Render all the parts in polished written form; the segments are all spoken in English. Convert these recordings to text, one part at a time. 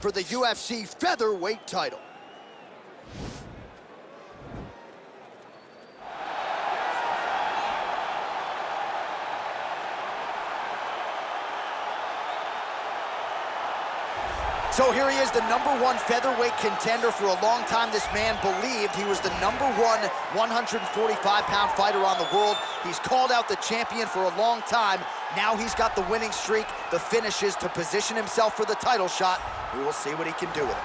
for the UFC featherweight title. So here he is, the #1 featherweight contender. For a long time, this man believed he was the #1 145-pound fighter on the world. He's called out the champion for a long time. Now he's got the winning streak, the finishes to position himself for the title shot. We will see what he can do with it.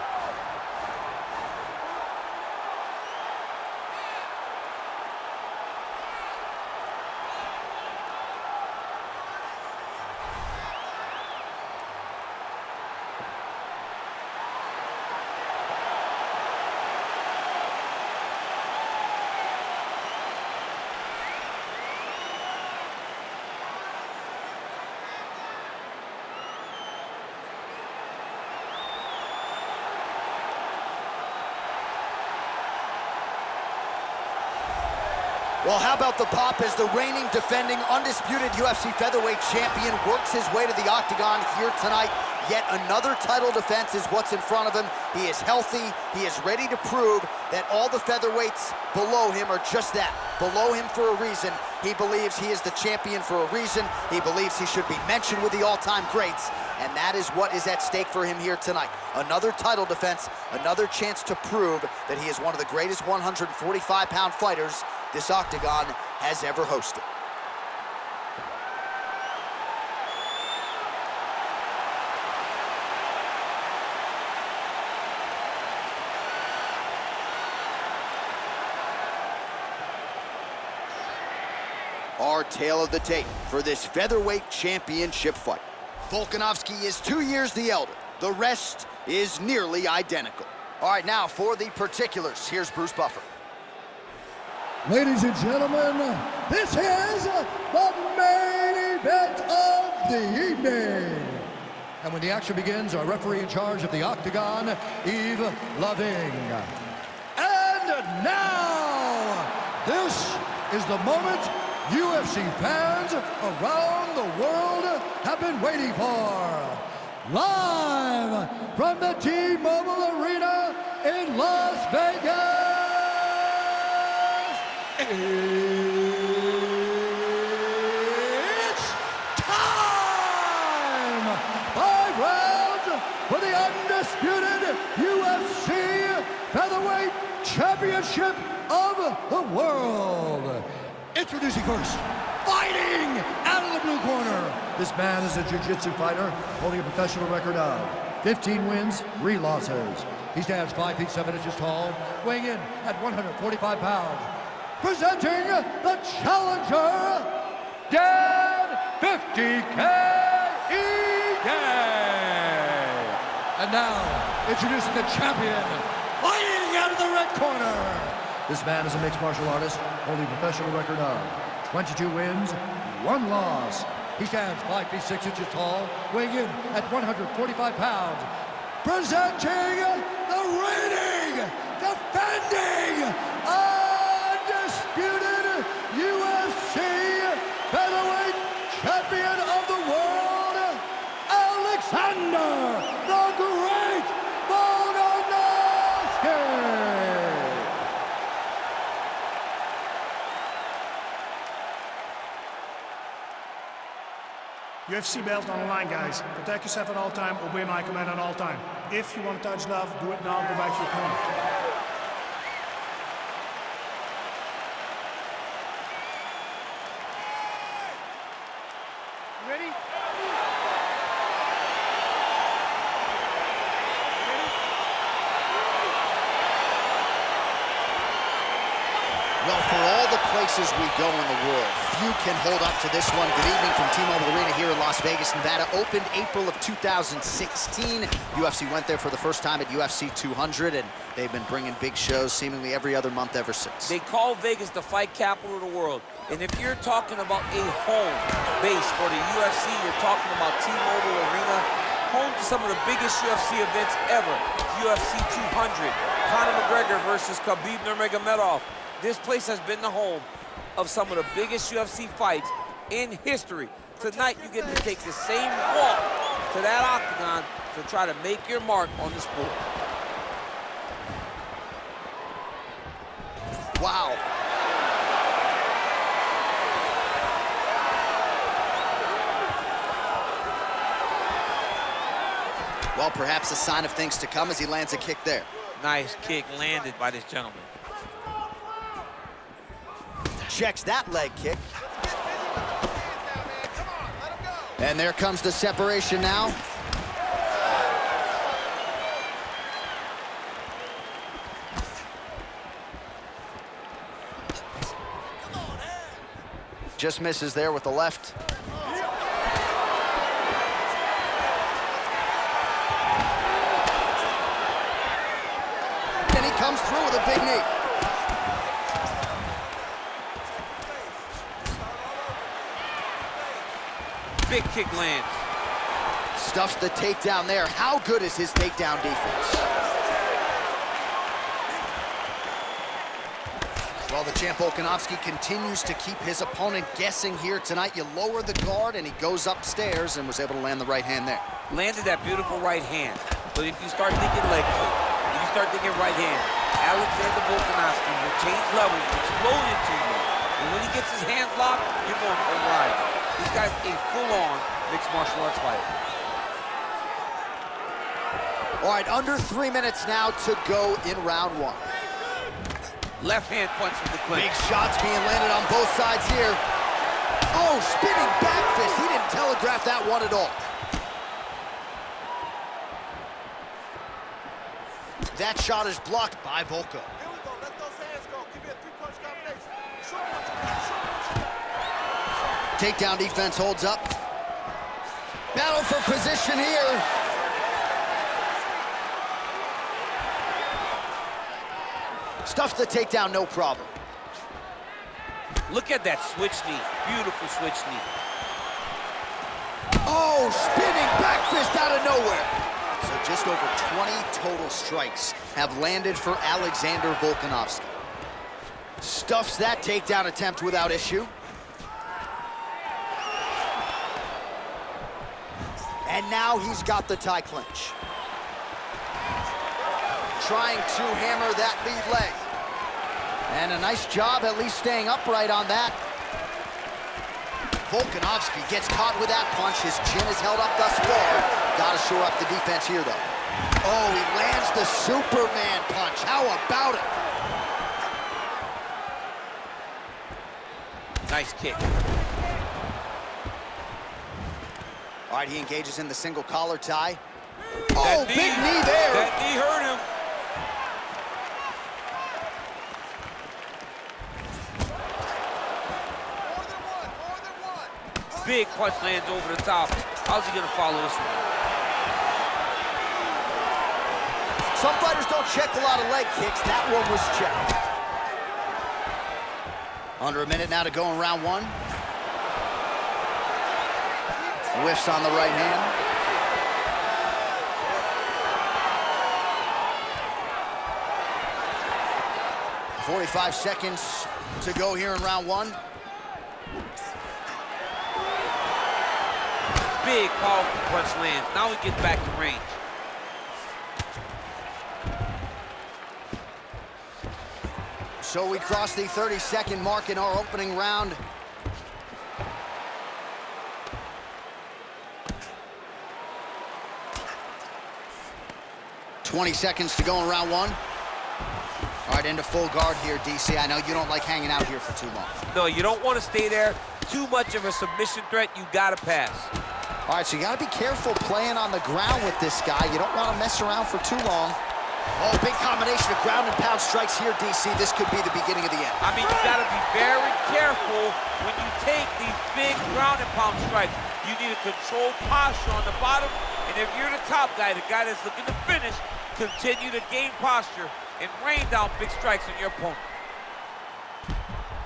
Well, how about the pop as the reigning, defending, undisputed UFC featherweight champion works his way to the octagon here tonight. Yet another title defense is what's in front of him. He is healthy. He is ready to prove that all the featherweights below him are just that, below him for a reason. He believes he is the champion for a reason. He believes he should be mentioned with the all-time greats. And that is what is at stake for him here tonight. Another title defense, another chance to prove that he is one of the greatest 145-pound fighters this octagon has ever hosted. Our tale of the tape for this featherweight championship fight. Volkanovski is 2 years the elder. The rest is nearly identical. All right, now for the particulars, here's Bruce Buffer. Ladies and gentlemen, this is the main event of the evening. And when the action begins, our referee in charge of the octagon, Yves Loving. And now, this is the moment UFC fans around the world have been waiting for. Live from the T-Mobile Arena in Las Vegas. It's time! 5 rounds for the undisputed UFC Featherweight Championship of the world. Introducing first, fighting out of the blue corner. This man is a jiu-jitsu fighter holding a professional record of 15 wins, 3 losses. He stands 5 feet 7 inches tall, weighing in at 145 pounds. Presenting the challenger, Dan 50K Ige. And now, introducing the champion, fighting out of the red corner. This man is a mixed martial artist, holding a professional record of 22 wins, 1 loss. He stands 5 feet 6 inches tall, weighing in at 145 pounds. Presenting the reigning, defending, undisputed UFC featherweight champion of the world, Alexander the Great Volkanovski. UFC belt on the line, guys. Protect yourself at all time, obey my command at all time. If you want to touch love, do it now, go back to your corner. Ready? Well, for all the places we go in the world, few can hold up to this one. Good evening from T-Mobile Arena here in Las Vegas, Nevada. Opened April of 2016. UFC went there for the first time at UFC 200, and they've been bringing big shows seemingly every other month ever since. They call Vegas the fight capital of the world. And if you're talking about a home base for the UFC, you're talking about T-Mobile Arena, home to some of the biggest UFC events ever. UFC 200, Conor McGregor versus Khabib Nurmagomedov. This place has been the home of some of the biggest UFC fights in history. Tonight, you get to take the same walk to that octagon to try to make your mark on the sport. Wow. Well, perhaps a sign of things to come as he lands a kick there. Nice kick landed by this gentleman. Checks that leg kick. And there comes the separation now. Just misses there with the left. And he comes through with a big knee. Big kick lands. Stuffs the takedown there. How good is his takedown defense? Well, the champ Volkanovski continues to keep his opponent guessing here tonight. You lower the guard, and he goes upstairs and was able to land the right hand there. Landed that beautiful right hand. But if you start thinking leg kick, if you start thinking right hand, Alexander Volkanovski will change levels, explode into you. And when he gets his hands locked, you're going for a ride. This guy's a full-on mixed martial arts fighter. All right, under 3 minutes now to go in round one. Left hand punch from the clinch. Big shots being landed on both sides here. Oh, spinning back fist. He didn't telegraph that one at all. That shot is blocked by Volko. Here we go. Let those hands go. Give me a three-punch combination. Short punch. Takedown defense holds up. Battle for position here. Stuffs the takedown, no problem. Look at that switch knee. Beautiful switch knee. Oh, spinning back fist out of nowhere. So just over 20 total strikes have landed for Alexander Volkanovski. Stuffs that takedown attempt without issue. And now he's got the tie clinch. Trying to hammer that lead leg. And a nice job at least staying upright on that. Volkanovski gets caught with that punch. His chin is held up thus far. Gotta shore up the defense here, though. Oh, he lands the Superman punch. How about it? Nice kick. All right, he engages in the single collar tie. Oh, That big knee there. That knee hurt him. Big punch lands over the top. How's he gonna follow this one? Some fighters don't check a lot of leg kicks. That one was checked. Under a minute now to go in round one. Whiffs on the right hand. .45 seconds to go here in round one. Big, powerful punch lands. Now he gets back to range. So we cross the 30-second mark in our opening round. .20 seconds to go in round one. All right, into full guard here, DC. I know you don't like hanging out here for too long. No, you don't want to stay there. Too much of a submission threat. You gotta pass. All right, so you gotta be careful playing on the ground with this guy. You don't want to mess around for too long. Oh, big combination of ground and pound strikes here, DC. This could be the beginning of the end. I mean, you gotta be very careful when you take these big ground and pound strikes. You need a controlled posture on the bottom, and if you're the top guy, the guy that's looking to finish, continue to gain posture and rain down big strikes on your opponent.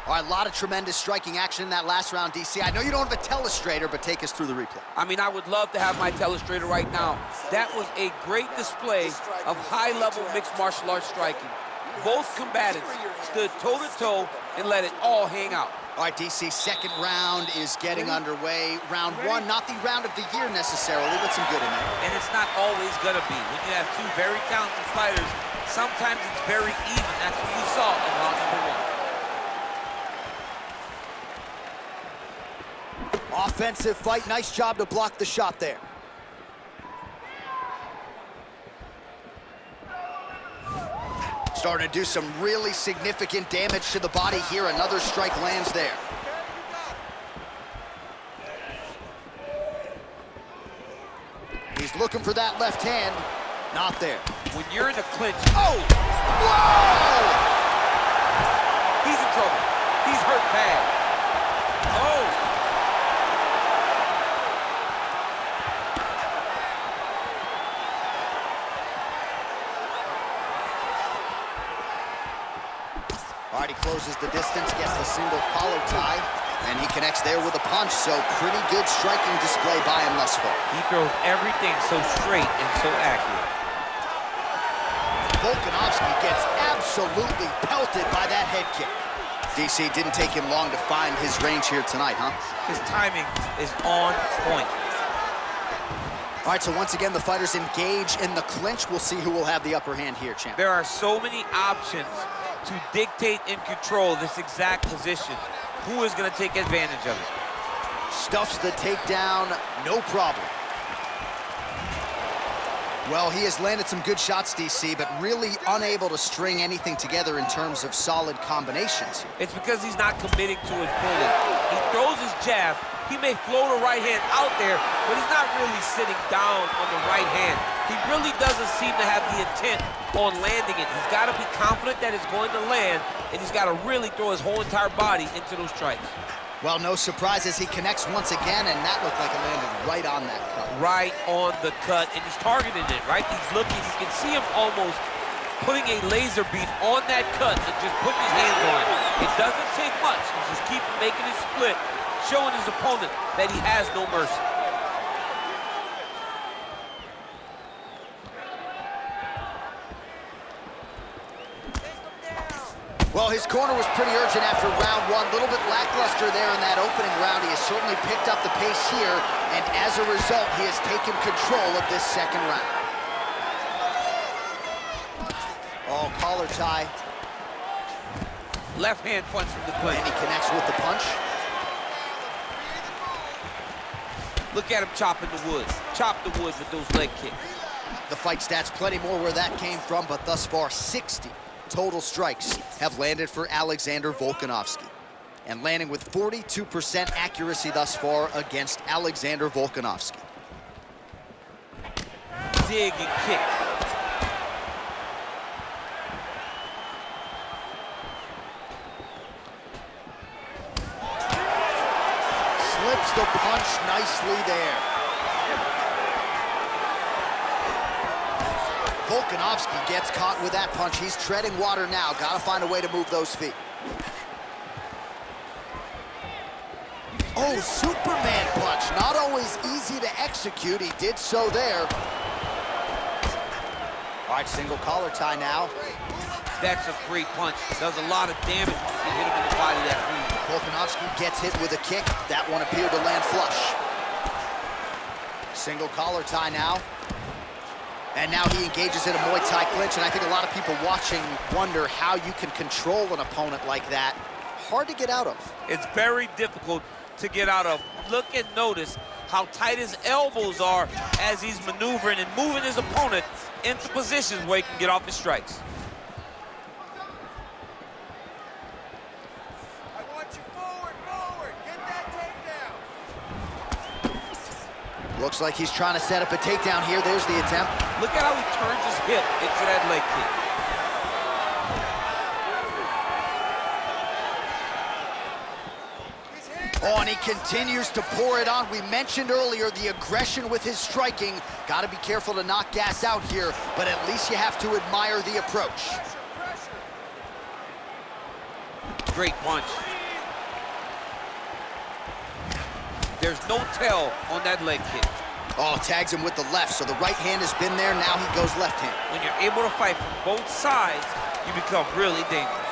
All right, a lot of tremendous striking action in that last round, DC. I know you don't have a telestrator, but take us through the replay. I mean, I would love to have my telestrator right now. That was a great display of high-level mixed martial arts striking. Both combatants stood toe-to-toe and let it all hang out. All right, DC, second round is getting underway. Round one, not the round of the year necessarily, but some good in there. And it's not always gonna be. When you have two very talented fighters, sometimes it's very even. That's what you saw in round number one. Offensive fight, nice job to block the shot there. Starting to do some really significant damage to the body here. Another strike lands there. He's looking for that left hand. Not there. When you're in a clinch, Oh! Whoa! he's in trouble. He's hurt bad. Oh! All right, he closes the distance, gets the single collar tie, and he connects there with a punch, so pretty good striking display by him thus far. He throws everything so straight and so accurate. Volkanovski gets absolutely pelted by that head kick. DC, didn't take him long to find his range here tonight, huh? His timing is on point. All right, so once again, the fighters engage in the clinch. We'll see who will have the upper hand here, champ. There are so many options to dictate and control this exact position. Who is going to take advantage of it? Stuffs the takedown, no problem. Well, he has landed some good shots, DC, but really unable to string anything together in terms of solid combinations here. It's because he's not committing to it fully. He throws his jab. He may float a right hand out there, but he's not really sitting down on the right hand. He really doesn't seem to have the intent on landing it. He's got to be confident that it's going to land, and he's got to really throw his whole entire body into those strikes. Well, no surprises, he connects once again, and that looked like it landed right on that cut. Right on the cut, and he's targeting it, right? He's looking, you can see him almost putting a laser beam on that cut and just putting his hands on it. It doesn't take much. He just keeps making it split, showing his opponent that he has no mercy. Well, his corner was pretty urgent after round one. A little bit lackluster there in that opening round. He has certainly picked up the pace here, and as a result, he has taken control of this second round. Oh, collar tie. Left hand punch from the clinch. And he connects with the punch. Look at him chopping the wood. Chop the wood with those leg kicks. The fight stats, plenty more where that came from, but thus far, 60 total strikes have landed for Alexander Volkanovski. And landing with 42% accuracy thus far against Alexander Volkanovski. Dig and kick. Slips the punch nicely there. Volkanovski gets caught with that punch. He's treading water now. Got to find a way to move those feet. Oh, Superman punch. Not always easy to execute. He did so there. All right, single collar tie now. That's a great punch. Does a lot of damage if you hit him in the body that free. Volkanovski gets hit with a kick. That one appeared to land flush. Single collar tie now. And now he engages in a Muay Thai clinch, and I think a lot of people watching wonder how you can control an opponent like that. Hard to get out of. It's very difficult to get out of. Look and notice how tight his elbows are as he's maneuvering and moving his opponent into positions where he can get off his strikes. I want you forward, forward. Get that takedown. Looks like he's trying to set up a takedown here. There's the attempt. Look at how he turns his hip into that leg kick. Oh, and he continues to pour it on. We mentioned earlier the aggression with his striking. Got to be careful to not gas out here, but at least you have to admire the approach. Great punch. There's no tell on that leg kick. Oh, tags him with the left, so the right hand has been there, now he goes left hand. When you're able to fight from both sides, you become really dangerous.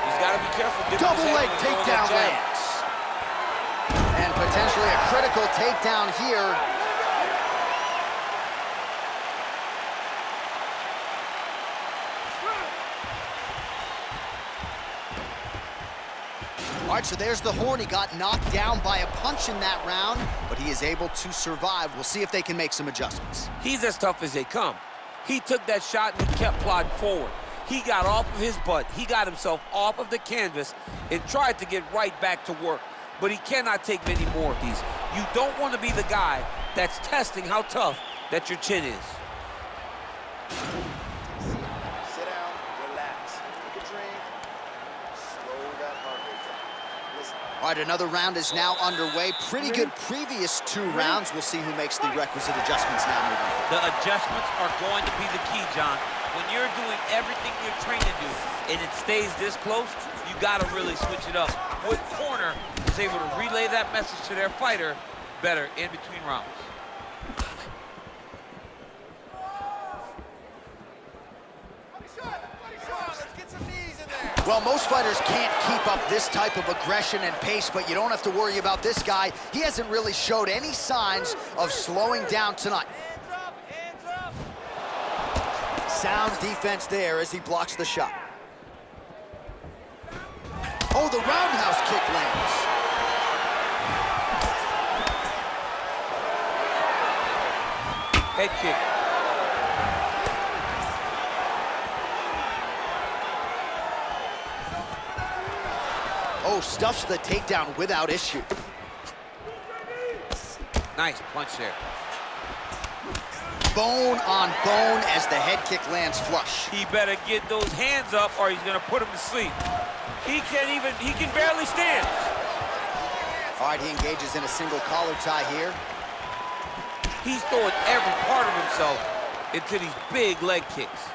He's got to be careful. Double leg takedown lands. And potentially a critical takedown here. All right, so there's the horn. He got knocked down by a punch in that round, but he is able to survive. We'll see if they can make some adjustments. He's as tough as they come. He took that shot and he kept plodding forward. He got off of his butt. He got himself off of the canvas and tried to get right back to work. But he cannot take many more of these. You don't want to be the guy that's testing how tough that your chin is. Sit down, relax, take a drink, slow that heart rate down. Listen. All right, another round is now underway. Pretty good previous 2 rounds. We'll see who makes the requisite adjustments now moving forward. The adjustments are going to be the key, John. When you're doing everything you're trained to do and it stays this close, you got to really switch it up. What corner is able to relay that message to their fighter better in between rounds? Let's get some knees in there. Well, most fighters can't keep up this type of aggression and pace, but you don't have to worry about this guy. He hasn't really showed any signs of slowing down tonight. Hands up, hands up. Sound defense there as he blocks the shot. Oh, the roundhouse kick lands. Head kick. Oh, stuffs the takedown without issue. Nice punch there. Bone on bone as the head kick lands flush. He better get those hands up or he's gonna put him to sleep. He can barely stand. All right, he engages in a single collar tie here. He's throwing every part of himself into these big leg kicks.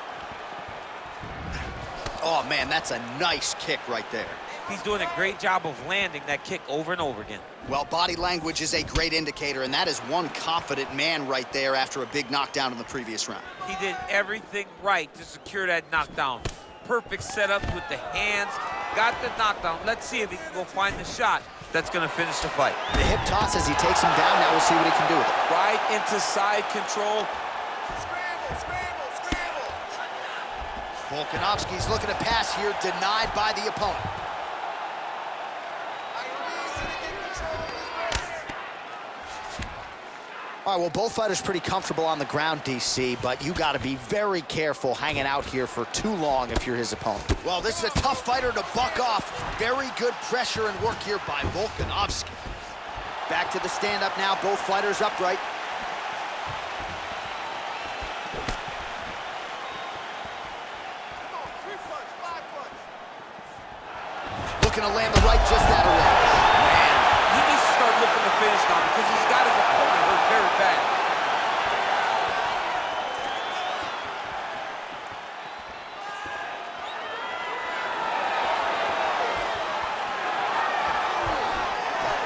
Oh man, that's a nice kick right there. He's doing a great job of landing that kick over and over again. Well, body language is a great indicator, and that is one confident man right there after a big knockdown in the previous round. He did everything right to secure that knockdown. Perfect setup with the hands, got the knockdown. Let's see if he can go find the shot that's gonna finish the fight. The hip toss as he takes him down. Now we'll see what he can do with it. Right into side control. Scramble, scramble, scramble. Volkanovski's looking to pass here, denied by the opponent. I need you to get control of his wrist. All right, well, both fighters pretty comfortable on the ground, DC, but you got to be very careful hanging out here for too long if you're his opponent. Well, this is a tough fighter to buck off. Very good pressure and work here by Volkanovski. Back to the stand-up now, both fighters upright. Come on, 3-punch, 5-punch. Looking to land the right just out of range. Man, he needs to start looking to finish now because he's got his opponent hurt very bad.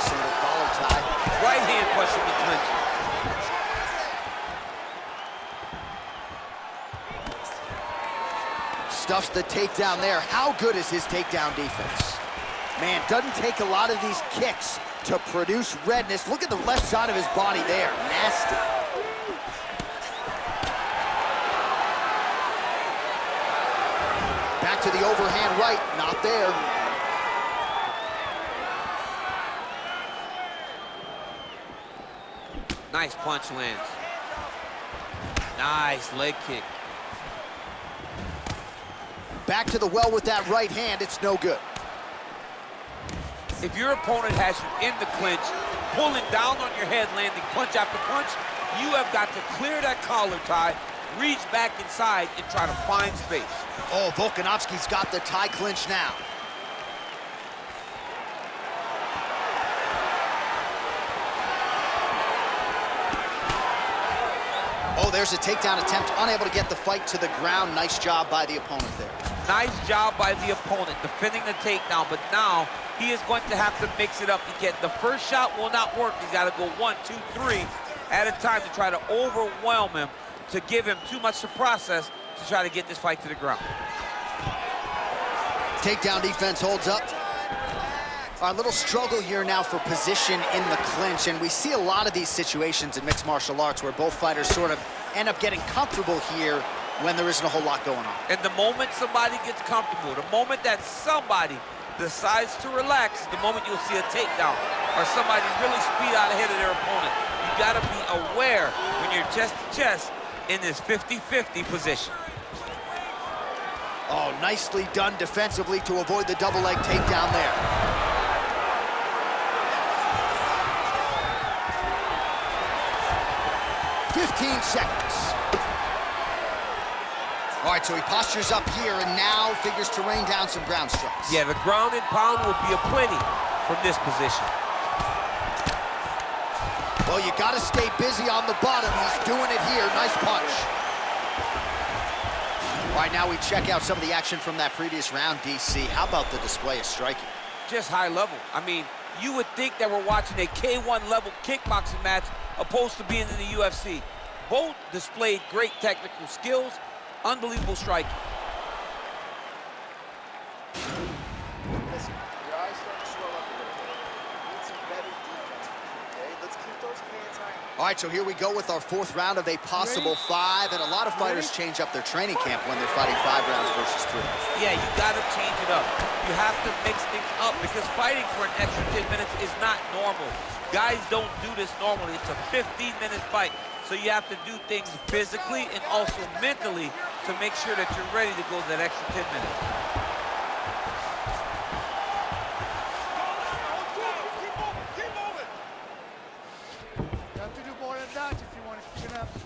Single collar tie. Right hand push him to clinch. Stuffs the takedown there. How good is his takedown defense? Man, doesn't take a lot of these kicks to produce redness. Look at the left side of his body there. Nasty. Back to the overhand right. Not there. Nice punch lands. Nice leg kick. Back to the well with that right hand. It's no good. If your opponent has you in the clinch, pulling down on your head, landing punch after punch, you have got to clear that collar tie, reach back inside, and try to find space. Oh, Volkanovski's got the tie clinch now. Oh, there's a takedown attempt, unable to get the fight to the ground. Nice job by the opponent there. Nice job by the opponent defending the takedown, but now he is going to have to mix it up again. The first shot will not work. He's got to go 1, 2, 3 at a time to try to overwhelm him, to give him too much to process to try to get this fight to the ground. Takedown defense holds up. Our little struggle here now for position in the clinch, and we see a lot of these situations in mixed martial arts where both fighters sort of end up getting comfortable here when there isn't a whole lot going on. And the moment somebody gets comfortable, the moment that somebody decides to relax, the moment you'll see a takedown or somebody really speed out ahead of their opponent. You gotta be aware when you're chest to chest in this 50-50 position. Oh, nicely done defensively to avoid the double leg takedown there. "15 seconds. All right, so he postures up here and now figures to rain down some ground strikes. Yeah, the ground and pound will be aplenty from this position. Well, you got to stay busy on the bottom. He's doing it here. Nice punch. All right, now we check out some of the action from that previous round, DC. How about the display of striking? Just high level. I mean, you would think that we're watching a K1 level kickboxing match opposed to being in the UFC. Both displayed great technical skills, unbelievable striking. Listen, your eyes start to swell up a little bit. You need some better defense, okay? Let's keep those hands high. All right, so here we go with our fourth round of a possible 5, and a lot of fighters change up their training camp when they're fighting 5 rounds versus 3. Yeah, you gotta change it up. You have to mix things up because fighting for an extra 10 minutes is not normal. Guys don't do this normally. It's a 15-minute fight. So you have to do things physically and also mentally to make sure that you're ready to go that extra 10 minutes.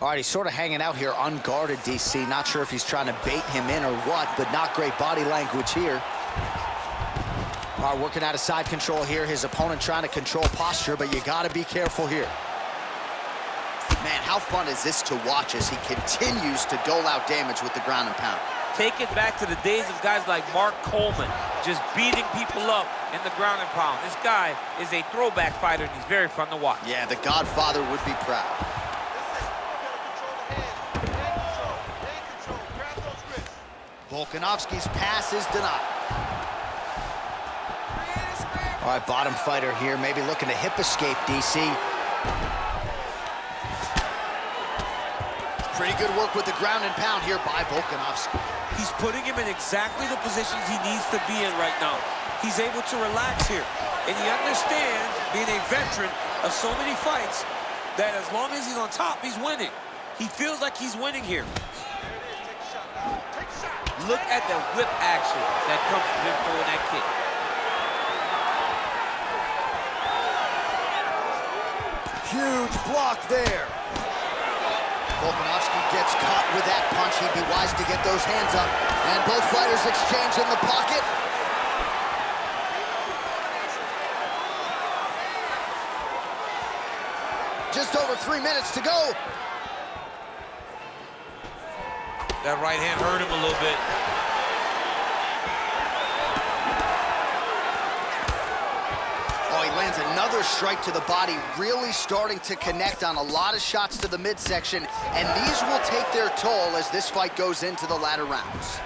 All right, he's sort of hanging out here unguarded, DC. Not sure if he's trying to bait him in or what, but not great body language here. All right, working out of side control here. His opponent trying to control posture, but you got to be careful here. Man, how fun is this to watch as he continues to dole out damage with the ground and pound? Take it back to the days of guys like Mark Coleman, just beating people up in the ground and pound. This guy is a throwback fighter, and he's very fun to watch. Yeah, the Godfather would be proud. Volkanovski's pass is denied. All right, bottom fighter here, maybe looking to hip escape, DC. Pretty good work with the ground and pound here by Volkanovski. He's putting him in exactly the positions he needs to be in right now. He's able to relax here. And he understands, being a veteran of so many fights, that as long as he's on top, he's winning. He feels like he's winning here. Look at the whip action that comes from him throwing that kick. Huge block there. Volkanovski gets caught with that punch. He'd be wise to get those hands up. And both fighters exchange in the pocket. Just over 3 minutes to go. That right hand hurt him a little bit. Oh, he lands another strike to the body, really starting to connect on a lot of shots to the midsection, and these will take their toll as this fight goes into the latter rounds.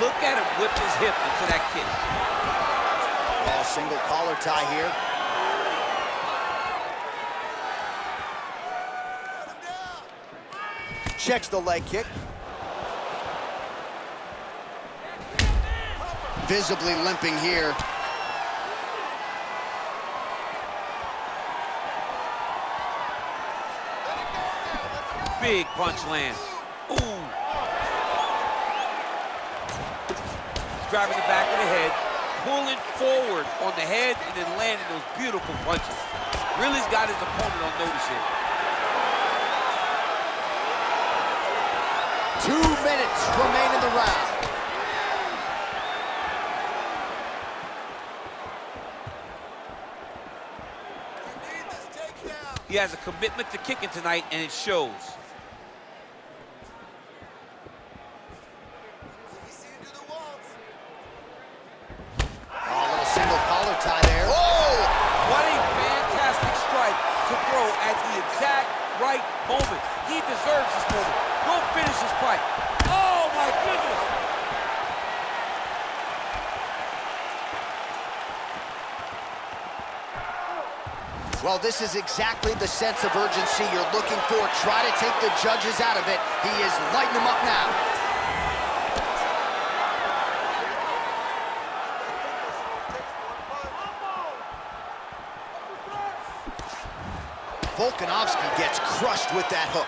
Look at him whip his hip into that kick. Oh, single collar tie here. Checks the leg kick. Visibly limping here. Big punch lands. Ooh. Driving the back of the head, pulling forward on the head, and then landing those beautiful punches. Really's got his opponent on notice here. 2 minutes remain in the round. He has a commitment to kicking tonight, and it shows. Oh, a little single collar tie there. Oh! What a fantastic strike to throw at the exact deserves this moment. Go finish this fight. Oh, my goodness. Well, this is exactly the sense of urgency you're looking for. Try to take the judges out of it. He is lighting them up now. Volkanovski gets crushed with that hook.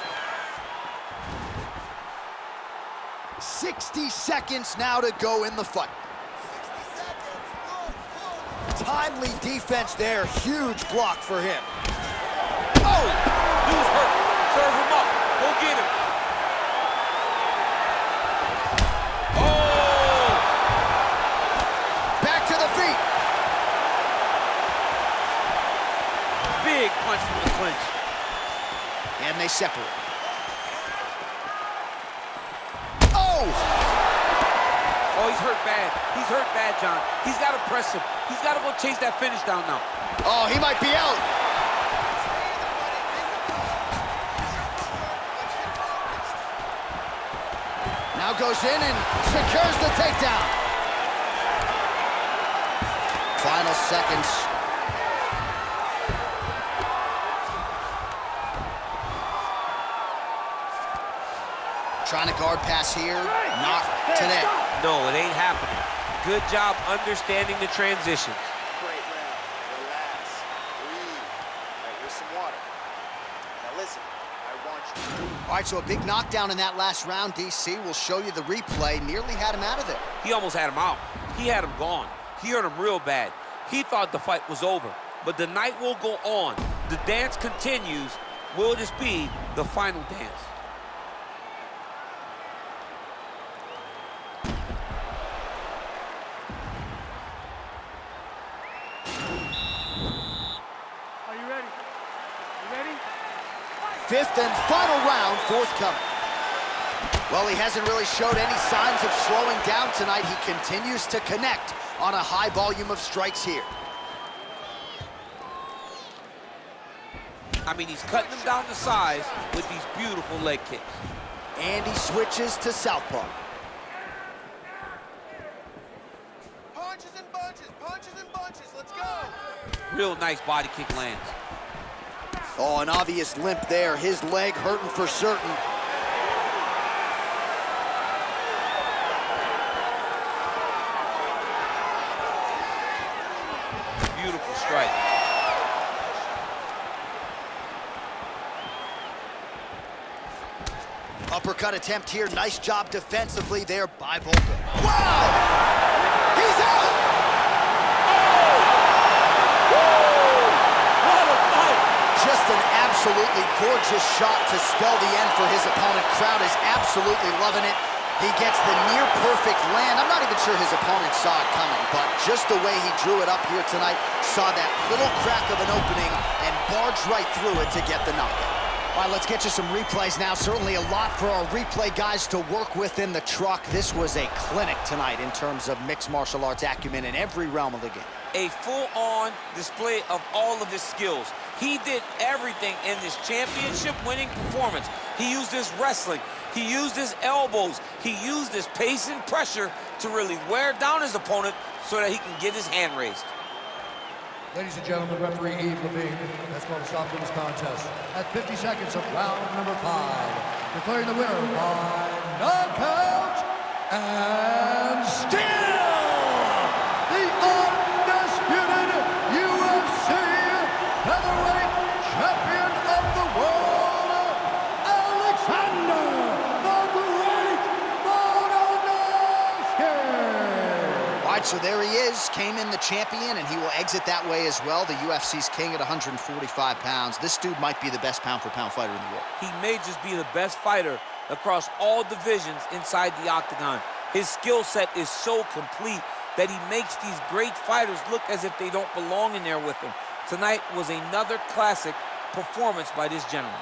60 seconds now to go in the fight. Timely defense there, huge block for him. Oh, dude's hurt. Serve him up. Go get him. Oh! Back to the feet. Big punch from the clinch. And they separate. Oh! Oh, he's hurt bad. He's hurt bad, John. He's got to press him. He's got to go chase that finish down now. Oh, he might be out. Now goes in and secures the takedown. Final seconds. Trying to guard pass here. Not today. No, it ain't happening. Good job understanding the transitions. Great round. Relax. Breathe. All right, here's some water. Now listen, I want you to... All right, so a big knockdown in that last round. DC will show you the replay. Nearly had him out of there. He almost had him out. He had him gone. He hurt him real bad. He thought the fight was over. But the night will go on. The dance continues. Will this be the final dance? Fifth and final round forthcoming. Well, he hasn't really showed any signs of slowing down tonight. He continues to connect on a high volume of strikes here. I mean, he's cutting them down to size with these beautiful leg kicks. And he switches to southpaw. Punches and bunches, let's go! Real nice body kick lands. Oh, an obvious limp there. His leg hurting for certain. Beautiful strike. Uppercut attempt here. Nice job defensively there by Volka. Wow! He's out! Just an absolutely gorgeous shot to spell the end for his opponent. Crowd is absolutely loving it. He gets the near-perfect land. I'm not even sure his opponent saw it coming, but just the way he drew it up here tonight, saw that little crack of an opening and barged right through it to get the knockout. All right, let's get you some replays now. Certainly a lot for our replay guys to work with in the truck. This was a clinic tonight in terms of mixed martial arts acumen in every realm of the game. A full-on display of all of his skills. He did everything in this championship-winning performance. He used his wrestling. He used his elbows. He used his pace and pressure to really wear down his opponent so that he can get his hand raised. Ladies and gentlemen, referee Yves Levine has called a stop to this contest at 50 seconds of round number 5, declaring the winner by knockout and still the undisputed UFC featherweight champion of the world, Alexander the Great Volkanovski. All right, so there he is, came in the champion, and he will exit that way as well. The UFC's king at 145 pounds. This dude might be the best pound-for-pound fighter in the world. He may just be the best fighter across all divisions inside the octagon. His skill set is so complete that he makes these great fighters look as if they don't belong in there with him. Tonight was another classic performance by this gentleman.